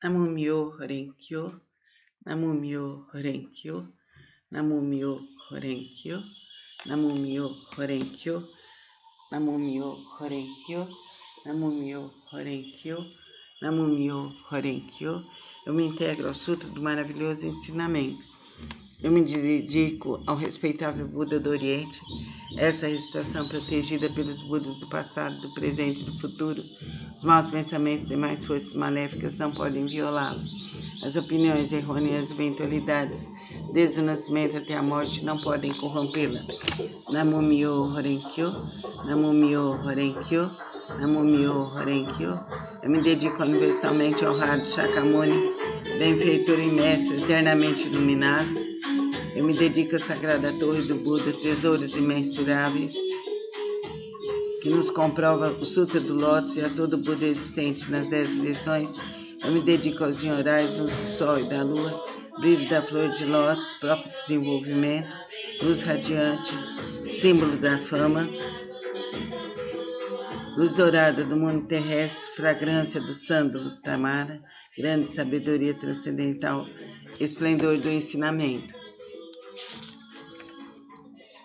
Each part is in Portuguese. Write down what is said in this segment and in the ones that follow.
Namumyo Renkyo, Namumyo Renkyo, Namumyo Renkyo, Namumyo Renkyo, Namumyo Renkyo, Namumyo Renkyo, Namumyo Renkyo. Eu me integro ao Sutra do maravilhoso ensinamento. Eu me dedico ao respeitável Buda do Oriente. Essa recitação protegida pelos Budas do passado, do presente e do futuro. Os maus pensamentos e mais forças maléficas não podem violá-la. As opiniões errôneas e as eventualidades, desde o nascimento até a morte, não podem corrompê-la. Namumyo Renkyo, Namumyo Renkyo, Namumyo Renkyo. Eu me dedico ao universalmente honrado Shakyamuni, benfeitor e mestre eternamente iluminado. Eu me dedico à sagrada torre do Buda, tesouros imensuráveis, que nos comprova o Sutra do Lótus e a todo Buda existente nas 10 direções. Eu me dedico aos Nyorais, luz do Sol e da Lua, brilho da flor de lótus, próprio desenvolvimento, luz radiante, símbolo da fama, luz dourada do mundo terrestre, fragrância do sândalo Tamara, grande sabedoria transcendental, esplendor do ensinamento.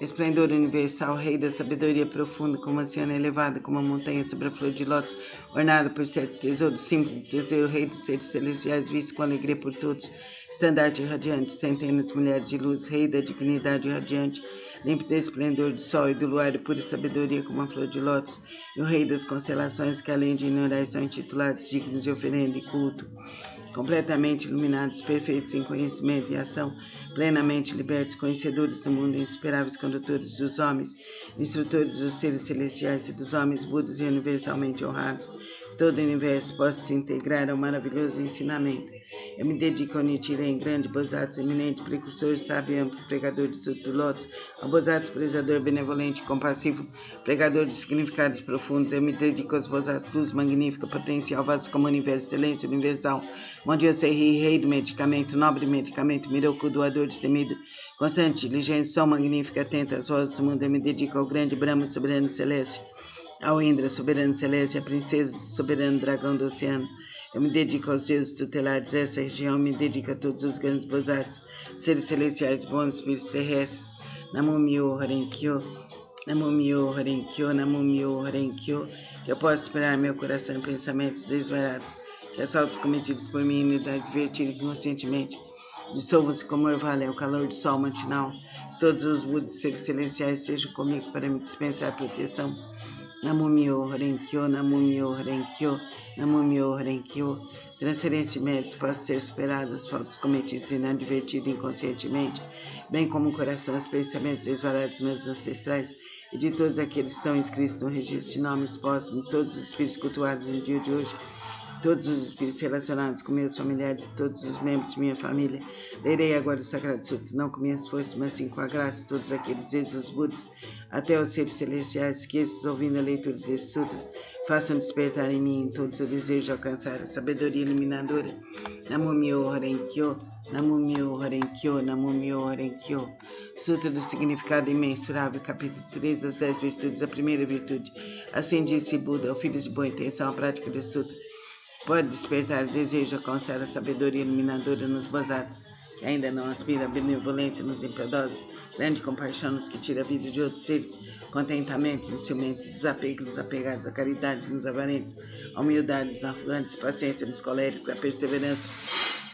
Esplendor universal, rei da sabedoria profunda, como a oceano elevada, como a montanha sobre a flor de lótus, ornada por 7 tesouros, símbolo do tesouro, rei dos seres celestiais, visto com alegria por todos, estandarte radiante, centenas de mulheres de luz, rei da dignidade radiante, límpido esplendor do sol e do luar, e pura sabedoria como a flor de lótus, e o rei das constelações, que além de ignorar são intitulados dignos de oferenda e culto, completamente iluminados, perfeitos em conhecimento e ação, plenamente libertos, conhecedores do mundo, insuperáveis condutores dos homens, instrutores dos seres celestiais e dos homens, budas e universalmente honrados, que todo o universo possa se integrar ao maravilhoso ensinamento. Eu me dedico ao Nichiren, grande Bodhisattva, eminente precursor, sábio e amplo, pregador de Sutra do Lótus, ao Bodhisattva, prezador, benevolente e compassivo, pregador de significados profundos. Eu me dedico aos Bodhisattvas, luz magnífica, potencial, vasto como o universo, excelência universal, Mondiosei, rei do medicamento, nobre medicamento, Miroku, doador destemido, constante, diligente, sol magnífico, atento às vozes do mundo. Eu me dedico ao grande Brahma, soberano celeste, ao Indra, soberano celeste, à princesa, soberano dragão do oceano. Eu me dedico aos deuses tutelares dessa região, me dedico a todos os grandes bodhisattvas, seres celestiais, bons espíritos terrestres. Namumyo Renkyo, Namumyo Renkyo, Namumyo Renkyo, que eu possa esperar meu coração em pensamentos desvarados, que assaltos cometidos por mim, unidade divertida inconscientemente, dissolvam-se como orvalho ao calor do sol matinal. Todos os budas seres celestiais sejam comigo para me dispensar proteção. Namumyo Renkyo, Namumyo Renkyo, Namumyo Renkyo. Transferência de méritos possa ser superada as faltas cometidas inadvertidas inconscientemente, bem como o coração, os pensamentos desvarados dos meus ancestrais e de todos aqueles que estão inscritos no registro de nomes póstumos, todos os espíritos cultuados no dia de hoje, todos os espíritos relacionados com meus familiares e todos os membros de minha família. Lerei agora os Sagrados Sutras, não com minhas forças, mas sim com a graça de todos aqueles, desde os Budas até os seres celestiais, que esses, ouvindo a leitura desse sutra, façam despertar em mim todos o desejo de alcançar a sabedoria iluminadora. Namumyo Renkyo, Namumyo Renkyo, Namumyo Renkyo. Sutra do significado imensurável, capítulo 3, as 10 virtudes. A primeira virtude. Assim disse Buda, ao filho de boa intenção, a prática desse sutra pode despertar o desejo de alcançar a sabedoria iluminadora nos bodhisattvas, que ainda não aspira à benevolência nos impiedosos, grande compaixão nos que tira a vida de outros seres, contentamento nos ciumentos, desapego nos apegados, a caridade nos avarentos, a humildade nos arrogantes, paciência nos coléricos, a perseverança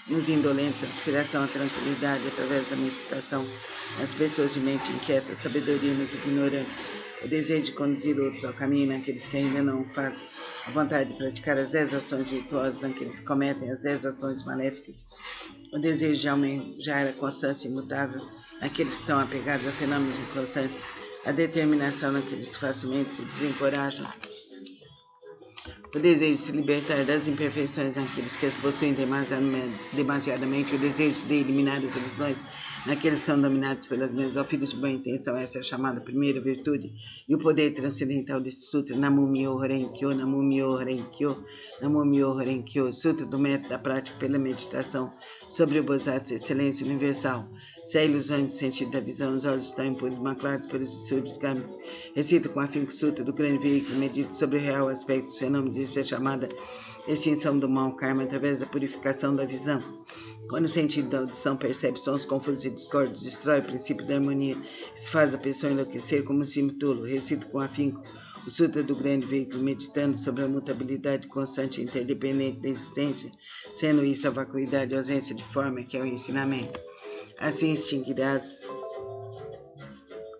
nos indolentes, a inspiração, a tranquilidade através da meditação nas pessoas de mente inquieta, a sabedoria nos ignorantes, o desejo de conduzir outros ao caminho naqueles que ainda não o fazem, a vontade de praticar as 10 ações virtuosas naqueles que cometem as 10 ações maléficas, o desejo de almejar a constância imutável naqueles que estão apegados a fenômenos inconstantes, a determinação naqueles que facilmente se desencorajam, o desejo de se libertar das imperfeições naqueles que as possuem demasiadamente, o desejo de eliminar as ilusões naqueles que são dominados pelas mesmas filhos de boa intenção. Essa é a chamada primeira virtude. E o poder transcendental desse sutra, Namumyo Renkyo, Namumyo Renkyo, Namumyo Renkyo, sutra do método da prática pela meditação sobre o Bodhisattva, excelência universal. Se há ilusões no sentido da visão, os olhos estão impuros, maculados pelos distúrbios kármicos. Recita com afinco o sutra do grande veículo, medita sobre o real aspecto dos fenômenos. Isso é chamada extinção do mau karma através da purificação da visão. Quando o sentido da audição percebe sons confusos e discordes, destrói o princípio da harmonia. Isso faz a pessoa enlouquecer como um cimo tolo. Recita com afinco o sutra do grande veículo, meditando sobre a mutabilidade constante e interdependente da existência, sendo isso a vacuidade e a ausência de forma, que é o ensinamento. Assim extinguirás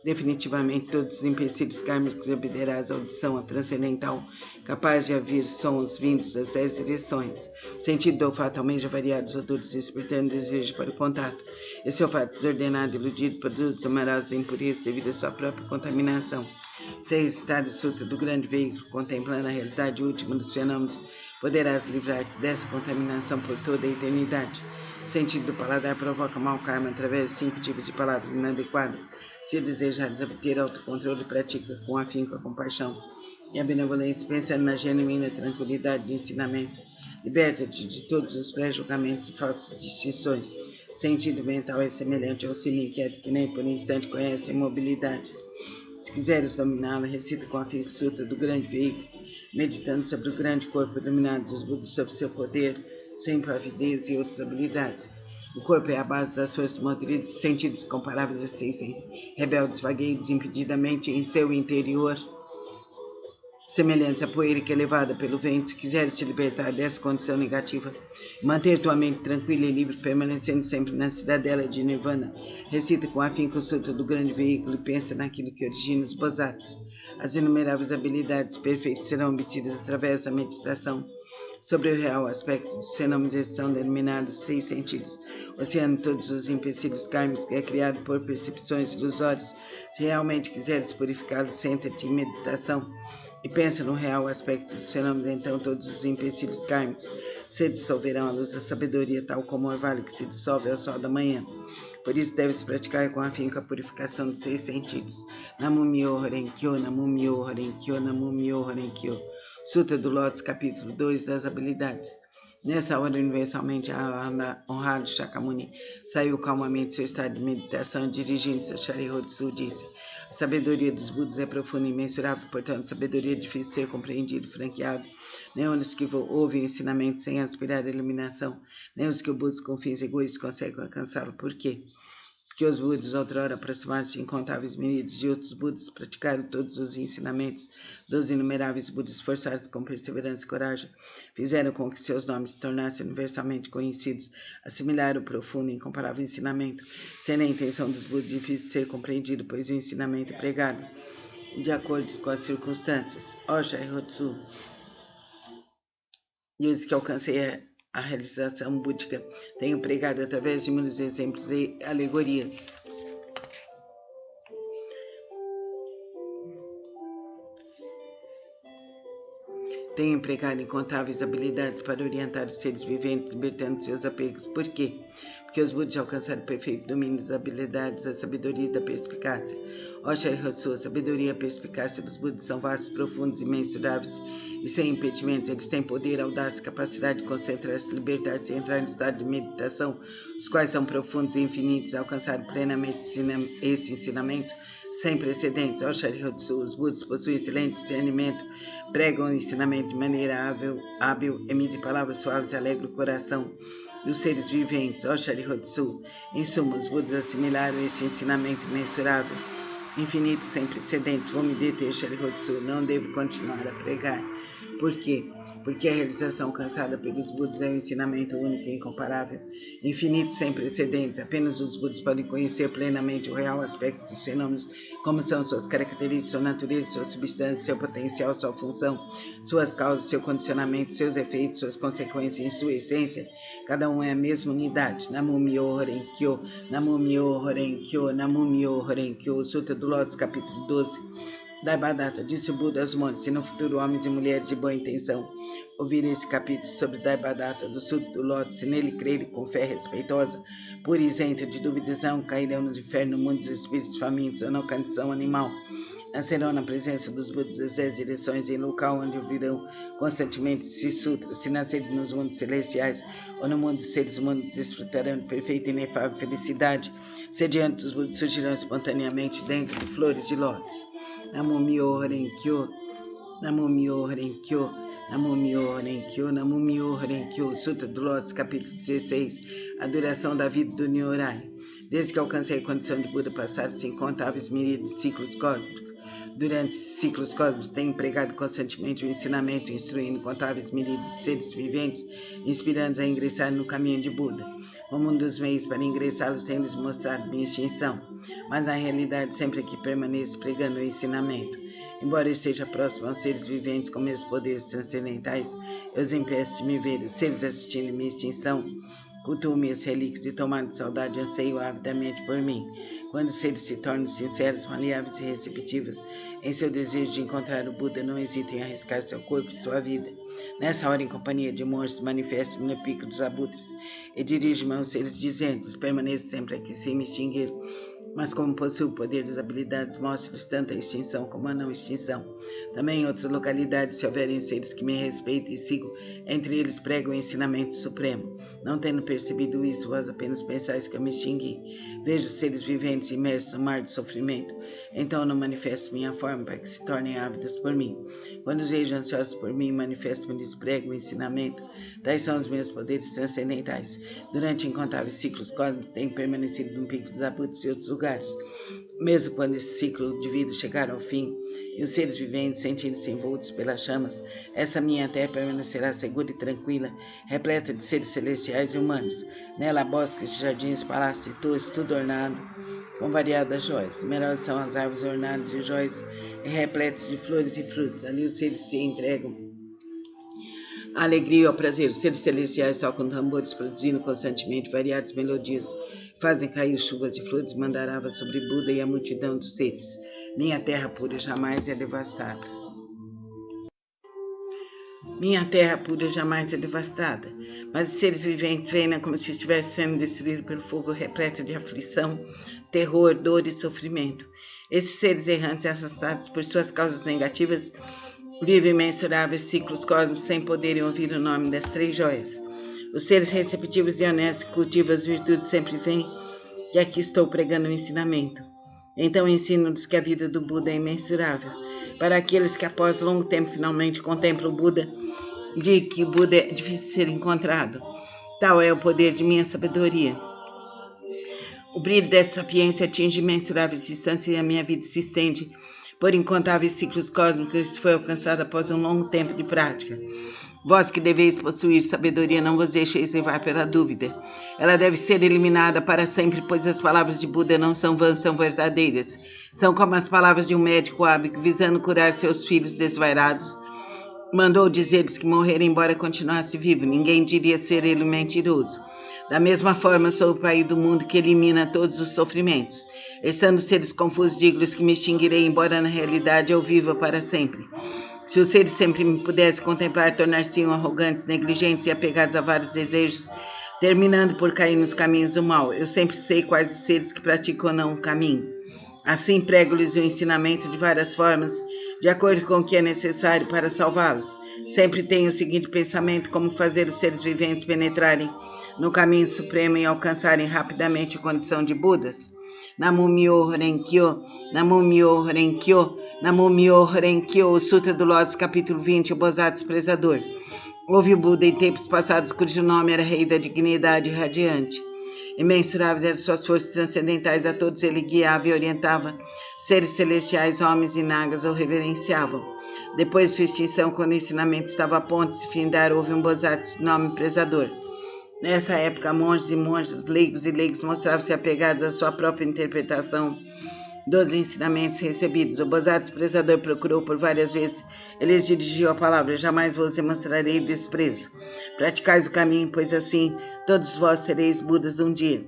definitivamente todos os empecilhos kármicos e obterás a audição, a transcendental, capaz de ouvir sons vindos das 10 direções. O sentido do olfato almeja variados odores, despertando desejo para o contato. Esse olfato desordenado, iludido, produz numerosas impurezas devido à sua própria contaminação. Se recitar o sutra do grande veículo, contemplando a realidade última dos fenômenos, poderás livrar-te dessa contaminação por toda a eternidade. O sentido do paladar provoca mau karma através de 5 tipos de palavras inadequadas. Se desejares obter autocontrole, pratica com afinco a compaixão e a benevolência, pensando na genuína tranquilidade do ensinamento. Liberta-te de todos os pré-julgamentos e falsas distinções. O sentido mental é semelhante ao sino inquieto que nem por um instante conhece a imobilidade. Se quiseres dominá-la, recita com afinco o sutra do grande veículo, meditando sobre o grande corpo iluminado dos Budas, sobre seu poder, sua impavidez e outras habilidades. O corpo é a base das forças motrizes, sentidos comparáveis a seis rebeldes vagueiam desimpedidamente em seu interior, semelhantes à poeira que é levada pelo vento. Se quiseres te libertar dessa condição negativa, manter tua mente tranquila e livre, permanecendo sempre na cidadela de Nirvana, recita com afinco o sutra do grande veículo e pensa naquilo que origina os Bodhisattvas. As inumeráveis habilidades perfeitas serão obtidas através da meditação sobre o real aspecto dos fenômenos. Esses são denominados 6 sentidos. Oceano de todos os empecilhos kármicos que é criado por percepções ilusórias. Se realmente quiseres purificá-los, senta-te em meditação e pensa no real aspecto dos fenômenos, então todos os empecilhos kármicos se dissolverão à luz da sabedoria, tal como o orvalho que se dissolve ao sol da manhã. Por isso deves praticar com afinco a purificação dos 6 sentidos. Namu-myo Horen-kyo, Namu-myo Horen-kyo, Namu-myo Horen-kyo. Sutra do Lótus, capítulo 2 das habilidades. Nessa hora, universalmente honrado Shakyamuni saiu calmamente de seu estado de meditação e, dirigindo-se a Sharihodsu, disse: a sabedoria dos Budas é profunda e imensurável, portanto, a sabedoria é difícil de ser compreendido, franqueado. Nem os que ouvem o ensinamento sem aspirar à iluminação, nem os que o buscam com fins egoístas conseguem alcançá-lo. Por quê? Porque os Budas, outrora aproximados de incontáveis milhares de outros Budas, praticaram todos os ensinamentos dos inumeráveis Budas, esforçados com perseverança e coragem, fizeram com que seus nomes se tornassem universalmente conhecidos, assimilaram o profundo e incomparável ensinamento, sendo a intenção dos Budas difícil de ser compreendido, pois o ensinamento é pregado de acordo com as circunstâncias. Ó Sharihodsu, diz que alcancei a realização búdica, tenho pregado através de muitos exemplos e alegorias. Tenho empregado incontáveis habilidades para orientar os seres viventes, libertando seus apegos. Por quê? Porque os Budas alcançaram o perfeito domínio das habilidades, da sabedoria e da perspicácia. Ó Sharihodsu, a sabedoria e a perspicácia dos Budas são vastos, profundos e imensuráveis, e sem impedimentos. Eles têm poder, audácia, capacidade de concentrar-se, libertar-se e entrar no estado de meditação, os quais são profundos e infinitos. Alcançaram plenamente esse ensinamento sem precedentes. Ó Sharihodsu, os Budas possuem excelente discernimento, pregam o ensinamento de maneira hábil, emitem palavras suaves e alegram o coração dos seres viventes. Ó Sharihodsu, em suma, os Budas assimilaram esse ensinamento imensurável, infinito, sem precedentes. Vou me deter, Sharihodsu, não devo continuar a pregar. Por quê? Porque a realização alcançada pelos Budas é um ensinamento único e incomparável, infinito, sem precedentes. Apenas os Budas podem conhecer plenamente o real aspecto dos fenômenos, como são suas características, sua natureza, sua substância, seu potencial, sua função, suas causas, seu condicionamento, seus efeitos, suas consequências. Em sua essência, cada um é a mesma unidade. Namu-myo Horen-kyo, Namu-myo Horen-kyo, Namu-myo Horen-kyo. Sutra do Lótus, capítulo 12. Daibhadata, disse o Buda aos montes: se no futuro homens e mulheres de boa intenção ouvirem esse capítulo sobre Daibhadata do Sutra do Lótus, se nele crerem com fé respeitosa, pura e isenta de dúvidas, não cairão no inferno, no mundo dos espíritos famintos ou na condição animal. nascerão na presença dos Budas das 10 direções, em local onde ouvirão constantemente esses sutras. Se nascerem nos mundos celestiais ou no mundo dos seres humanos, desfrutarão de perfeita e inefável felicidade. Sediantes dos Budas surgirão espontaneamente dentro de flores de lótus. Namo Myoho Renkyo, Namo Myoho Renkyo, Namo Myoho Renkyo, Namo Myoho Renkyo. Sutra do Lótus, capítulo 16. A duração da vida do Nyorai. Desde que alcancei a condição de Buda, passaram-se incontáveis miríades de ciclos cósmicos. Durante esses ciclos cósmicos, tenho empregado constantemente o ensinamento, instruindo incontáveis miríades de seres viventes, inspirando-os a ingressar no caminho de Buda. Como um dos meios para ingressá-los, tenho-lhes mostrado minha extinção, mas na realidade sempre que permaneço pregando o ensinamento. Embora eu esteja próximo aos seres viventes com meus poderes transcendentais, eu os impeço de me ver. Os seres assistindo minha extinção cultuam minhas relíquias e, tomando de saudade, anseiam avidamente por mim. Quando os seres se tornam sinceros, maleáveis e receptivos em seu desejo de encontrar o Buda, não hesitem em arriscar seu corpo e sua vida. Nessa hora, em companhia de monstros, manifesto-me no pico dos abutres e dirijo-me aos seres, dizendo-lhes: permaneço sempre aqui sem me extinguir. Mas como possuo o poder das habilidades, mostro-lhes tanto a extinção como a não extinção. Também em outras localidades, se houverem seres que me respeitem e sigo, entre eles prego o ensinamento supremo. Não tendo percebido isso, vós apenas pensais que eu me extingui. Vejo os seres viventes imersos no mar de sofrimento. Então não manifesto minha forma para que se tornem ávidos por mim. Quando os vejo ansiosos por mim, manifesto-me e lhes prego o ensinamento. Tais são os meus poderes transcendentais. Durante incontáveis ciclos cósmicos, tenho permanecido no pico dos abutres e outros lugares. Mesmo quando esse ciclo de vida chegar ao fim, e os seres viventes sentindo-se envoltos pelas chamas, essa minha terra permanecerá segura e tranquila, repleta de seres celestiais e humanos. Nela há bosques, jardins, palácios e torres, tudo ornado com variadas joias. Numerosas são as árvores ornadas de joias e repletas de flores e frutos. Ali os seres se entregam a alegria e ao prazer. Os seres celestiais tocam tambores, produzindo constantemente variadas melodias. Fazem cair chuvas de flores mandaravas sobre Buda e a multidão dos seres. Minha terra pura jamais é devastada. Minha terra pura jamais é devastada, mas os seres viventes veem como se estivesse sendo destruído pelo fogo repleto de aflição, terror, dor e sofrimento. Esses seres errantes, arrastados por suas causas negativas, vivem imensuráveis ciclos cósmicos sem poderem ouvir o nome das 3 joias. Os seres receptivos e honestos que cultivam as virtudes sempre veem que aqui estou pregando o ensinamento. Então ensino-lhes que a vida do Buda é imensurável. Para aqueles que após longo tempo finalmente contemplam o Buda, digo que o Buda é difícil de ser encontrado. Tal é o poder de minha sabedoria. O brilho dessa sapiência atinge imensuráveis distâncias e a minha vida se estende por incontáveis ciclos cósmicos. Isso foi alcançado após um longo tempo de prática. Vós que deveis possuir sabedoria, não vos deixeis levar pela dúvida. Ela deve ser eliminada para sempre, pois as palavras de Buda não são vãs, são verdadeiras. São como as palavras de um médico hábil que, visando curar seus filhos desvairados, mandou dizer-lhes que morrer embora continuasse vivo. Ninguém diria ser ele mentiroso. Da mesma forma, sou o Pai do mundo que elimina todos os sofrimentos. Estando seres confusos, digo-lhes que me extinguirei, embora na realidade eu viva para sempre. Se os seres sempre me pudessem contemplar, tornar-se-iam arrogantes, negligentes e apegados a vários desejos, terminando por cair nos caminhos do mal. Eu sempre sei quais os seres que praticam ou não o caminho. Assim prego-lhes o ensinamento de várias formas, de acordo com o que é necessário para salvá-los. Sempre tenho o seguinte pensamento: como fazer os seres viventes penetrarem no caminho supremo e alcançarem rapidamente a condição de Budas. Namo Myoho Renkyo, Namo Myoho Renkyo, Namo Myoho Renkyo. O Sutra do Lótus, capítulo 20, o Bodhisattva desprezador. Houve o Buda em tempos passados, cujo nome era Rei da Dignidade Radiante. Imensuráveis eram suas forças transcendentais, a todos ele guiava e orientava. Seres celestiais, homens e nagas o reverenciavam. Depois de sua extinção, quando o ensinamento estava a ponto de se findar, houve um Bodhisattva de nome prezador. Nessa época, monges e monjas, leigos e leigos mostravam-se apegados à sua própria interpretação dos ensinamentos recebidos. O Bodhisattva prezador procurou por várias vezes. Ele lhes dirigiu a palavra: jamais vos demonstrarei desprezo. Praticais o caminho, pois assim todos vós sereis Budas um dia.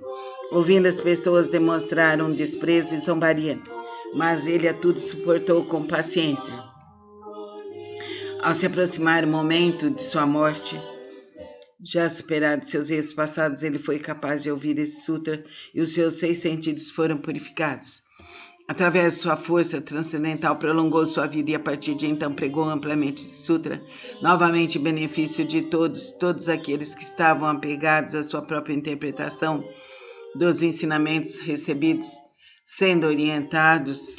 Ouvindo, as pessoas demonstraram desprezo e zombaria, mas ele a tudo suportou com paciência. Ao se aproximar o momento de sua morte, já superado seus erros passados, ele foi capaz de ouvir esse sutra e os seus 6 sentidos foram purificados. Através de sua força transcendental, prolongou sua vida e a partir de então pregou amplamente esse sutra, novamente em benefício de todos aqueles que estavam apegados à sua própria interpretação dos ensinamentos recebidos, sendo orientados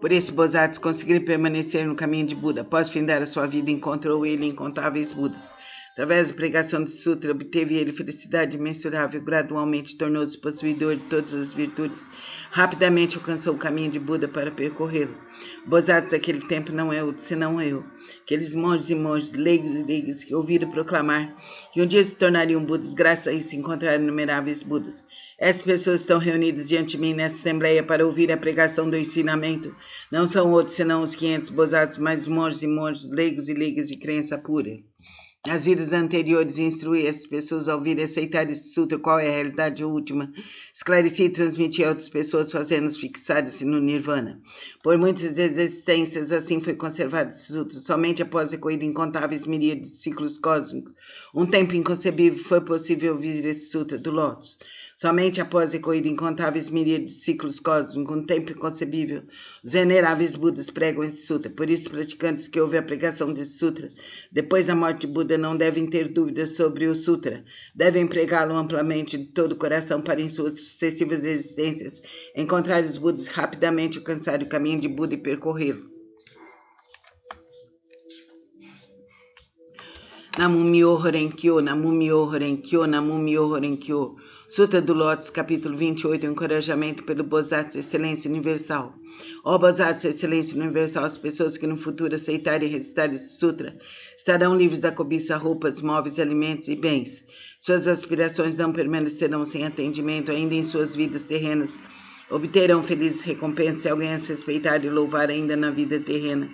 por esse Bodhisattva, conseguiram permanecer no caminho de Buda. Após findar a sua vida, encontrou ele incontáveis Budas. Através da pregação do sutra, obteve ele felicidade imensurável, gradualmente tornou-se possuidor de todas as virtudes. Rapidamente alcançou o caminho de Buda para percorrê-lo. Bodhisattvas daquele tempo não é outro senão eu. Aqueles monges e monges, leigos e leigas que ouviram proclamar que um dia se tornariam Budas, graças a isso encontraram inumeráveis Budas. Essas pessoas estão reunidas diante de mim nessa assembleia para ouvir a pregação do ensinamento. Não são outros senão os 500 Bodhisattvas, mas monges e monges, leigos e leigas de crença pura. Nas vidas anteriores, instruí essas pessoas a ouvir e aceitar esse sutra, qual é a realidade última. Esclareci e transmiti a outras pessoas, fazendo-os fixarem-se no Nirvana. Por muitas existências, assim foi conservado esse sutra. Somente após a corrida incontáveis miríades de ciclos cósmicos, um tempo inconcebível, foi possível ouvir esse sutra do Lótus. Somente após a corrida incontáveis miríades de ciclos cósmicos, um tempo inconcebível, os veneráveis Budas pregam esse sutra. Por isso, praticantes que ouvem a pregação desse sutra, depois da morte de Buda, não devem ter dúvidas sobre o sutra. Devem pregá-lo amplamente de todo o coração para, em suas sucessivas existências, encontrar os Budas, rapidamente alcançar o caminho de Buda e percorrê-lo. Namu-myoho Renge-kyo, Namu-myoho Renge-kyo, Namu-myoho Renge-kyo. Sutra do Lótus, capítulo 28, encorajamento pelo Bodhisattva Excelência Universal. Ó Bodhisattva Excelência Universal, as pessoas que no futuro aceitarem e recitarem esse sutra estarão livres da cobiça, roupas, móveis, alimentos e bens. Suas aspirações não permanecerão sem atendimento ainda em suas vidas terrenas. Obterão felizes recompensas se alguém as respeitar e louvar ainda na vida terrena.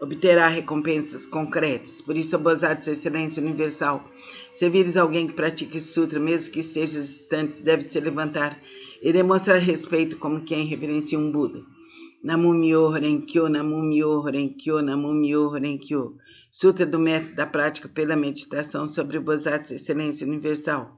Obterá recompensas concretas. Por isso, ó Bodhisattva Excelência Universal, se vires alguém que pratica esse sutra, mesmo que esteja distante, deve se levantar e demonstrar respeito como quem reverencia um Buda. Namu-myoho Renge-kyo, Namu-myoho Renge-kyo, Namu-myoho Renge-kyo. Sutra do método da prática pela meditação sobre o Bodhisattva Excelência Universal.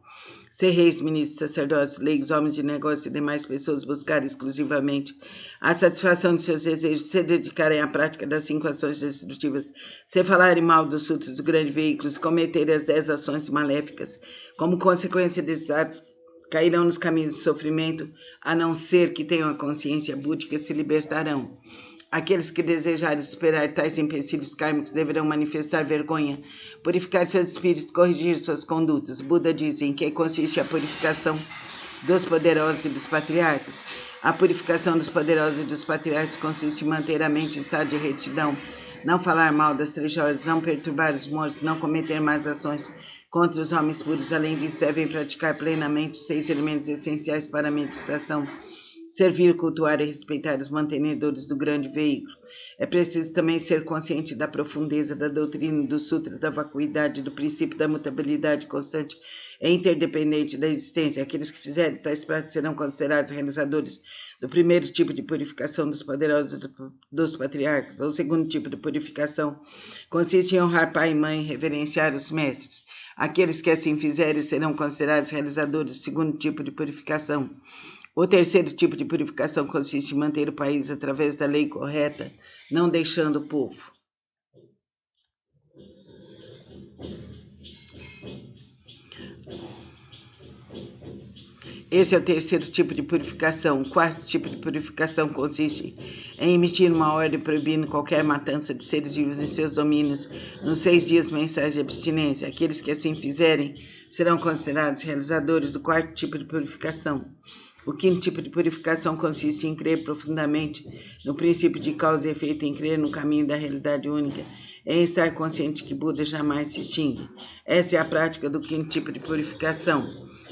Se reis, ministros, sacerdotes, leigos, homens de negócio e demais pessoas buscarem exclusivamente a satisfação de seus desejos, se dedicarem à prática das 5 ações destrutivas, se falarem mal dos sutras do grande veículo, se cometerem as 10 ações maléficas, como consequência desses atos, cairão nos caminhos de sofrimento, a não ser que tenham a consciência búdica, se libertarão. Aqueles que desejarem superar tais empecilhos kármicos deverão manifestar vergonha, purificar seus espíritos, corrigir suas condutas. Buda diz em que consiste a purificação dos poderosos e dos patriarcas. A purificação dos poderosos e dos patriarcas consiste em manter a mente em estado de retidão, não falar mal das 3 joias, não perturbar os mortos, não cometer más ações contra os homens puros. Além disso, devem praticar plenamente os 6 elementos essenciais para a meditação. Servir, cultuar e respeitar os mantenedores do grande veículo. É preciso também ser consciente da profundeza da doutrina do sutra, da vacuidade, do princípio da mutabilidade constante e interdependente da existência. Aqueles que fizerem tais práticas serão considerados realizadores do primeiro tipo de purificação dos poderosos dos patriarcas. O segundo tipo de purificação consiste em honrar pai e mãe e reverenciar os mestres. Aqueles que assim fizerem serão considerados realizadores do segundo tipo de purificação. O terceiro tipo de purificação consiste em manter o país através da lei correta, não deixando o povo. Esse é o terceiro tipo de purificação. O quarto tipo de purificação consiste em emitir uma ordem proibindo qualquer matança de seres vivos em seus domínios nos 6 dias mensais de abstinência. Aqueles que assim fizerem serão considerados realizadores do quarto tipo de purificação. O quinto tipo de purificação consiste em crer profundamente no princípio de causa e efeito, em crer no caminho da realidade única, em estar consciente que Buda jamais se extingue. Essa é a prática do quinto tipo de purificação.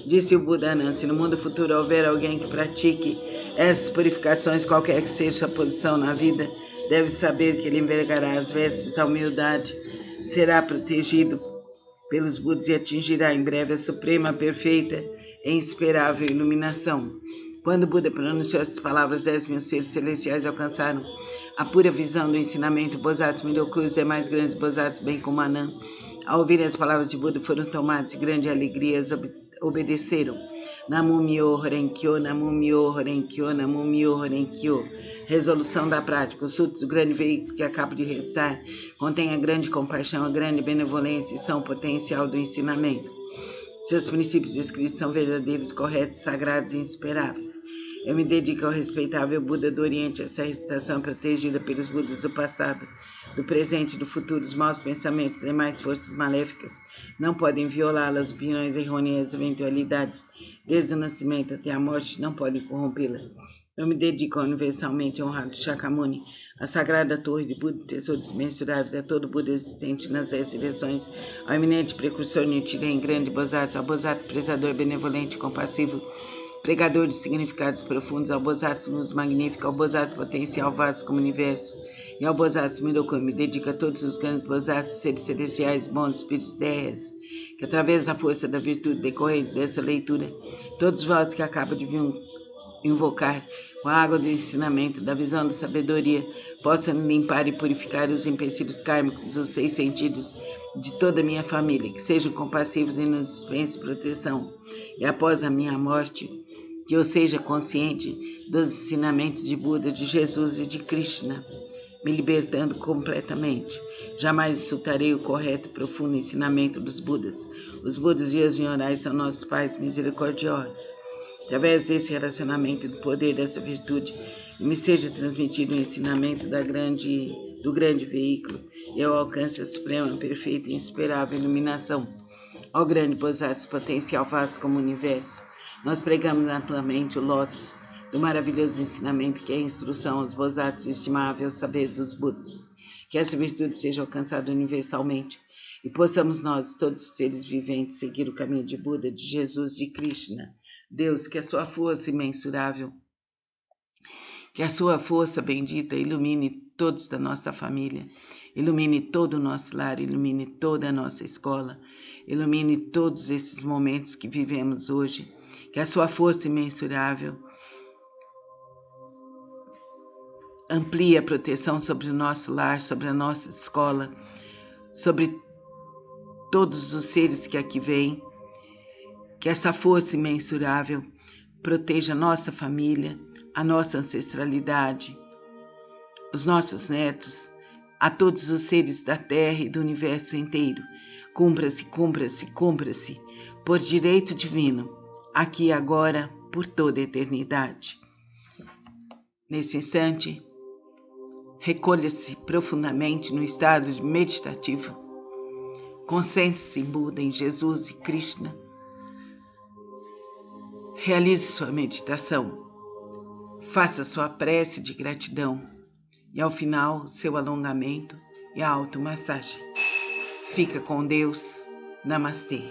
Disse o Buda Ananda: se no mundo futuro houver alguém que pratique essas purificações, qualquer que seja a posição na vida, deve saber que ele envergará as vestes da humildade, será protegido pelos Budas e atingirá em breve a suprema, perfeita e insuperável iluminação. Quando Buda pronunciou essas palavras, 10.000 seres celestiais alcançaram a pura visão do ensinamento. Bodhisattvas Midoku e os demais grandes Bodhisattvas, bem como Ananda, ao ouvirem as palavras de Buda, foram tomados de grande alegria e obedeceram. Namumyo Horenkyo, Namumyo Horenkyo, Namumyo Horenkyo. Resolução da prática. Os frutos do grande veículo que acabo de recitar contém a grande compaixão, a grande benevolência e são o potencial do ensinamento. Seus princípios escritos são verdadeiros, corretos, sagrados e insuperáveis. Eu me dedico ao respeitável Buda do Oriente. Essa recitação é protegida pelos Budas do passado, do presente e do futuro. Os maus pensamentos e demais forças maléficas não podem violá-la. As opiniões errôneas e eventualidades, desde o nascimento até a morte, não podem corrompê-la. Eu me dedico ao universalmente honrado Shakyamuni, a sagrada torre de Buda, tesouros mensuráveis, a todo Buda existente nas 10 direções, ao eminente precursor Nichiren, grande Bodhisattva, ao Bodhisattva prezador, benevolente e compassivo, pregador de significados profundos, ao Bodhisattva luz magnífica, ao Bodhisattva potencial vasto como o universo, e ao Bodhisattva Miroku. Eu me dedico a todos os grandes Bodhisattvas, seres celestiais, bons espíritos terrestres, que através da força da virtude decorrente dessa leitura, todos vós que acabam de invocar com a água do ensinamento, da visão da sabedoria, possam limpar e purificar os empecilhos kármicos dos 6 sentidos de toda a minha família, que sejam compassivos e nos dispensem proteção. E após a minha morte, que eu seja consciente dos ensinamentos de Buda, de Jesus e de Krishna, me libertando completamente. Jamais insultarei o correto e profundo ensinamento dos Budas. Os Budas e os Nyorais são nossos pais misericordiosos. Através desse relacionamento e do poder dessa virtude, me seja transmitido o ensinamento do grande veículo e eu alcance a suprema, perfeita e insuperável iluminação. Ó grande Bodhisattva, potencial vasto como o universo, nós pregamos amplamente o lótus do maravilhoso ensinamento que é a instrução aos Bodhisattvas, o estimável saber dos Budas. Que essa virtude seja alcançada universalmente e possamos nós, todos os seres viventes, seguir o caminho de Buda, de Jesus, de Krishna. Deus, que a sua força imensurável, que a sua força bendita ilumine todos da nossa família, ilumine todo o nosso lar, ilumine toda a nossa escola, ilumine todos esses momentos que vivemos hoje, que a sua força imensurável amplie a proteção sobre o nosso lar, sobre a nossa escola, sobre todos os seres que aqui vêm, que essa força imensurável proteja a nossa família, a nossa ancestralidade, os nossos netos, a todos os seres da Terra e do universo inteiro. Cumpra-se, cumpra-se, cumpra-se, por direito divino, aqui e agora, por toda a eternidade. Nesse instante, recolha-se profundamente no estado meditativo. Concentre-se em Buda, em Jesus e Krishna. Realize sua meditação, faça sua prece de gratidão e, ao final, seu alongamento e a automassagem. Fica com Deus. Namastê.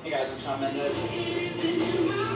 Hey guys, I'm Shawn Mendes.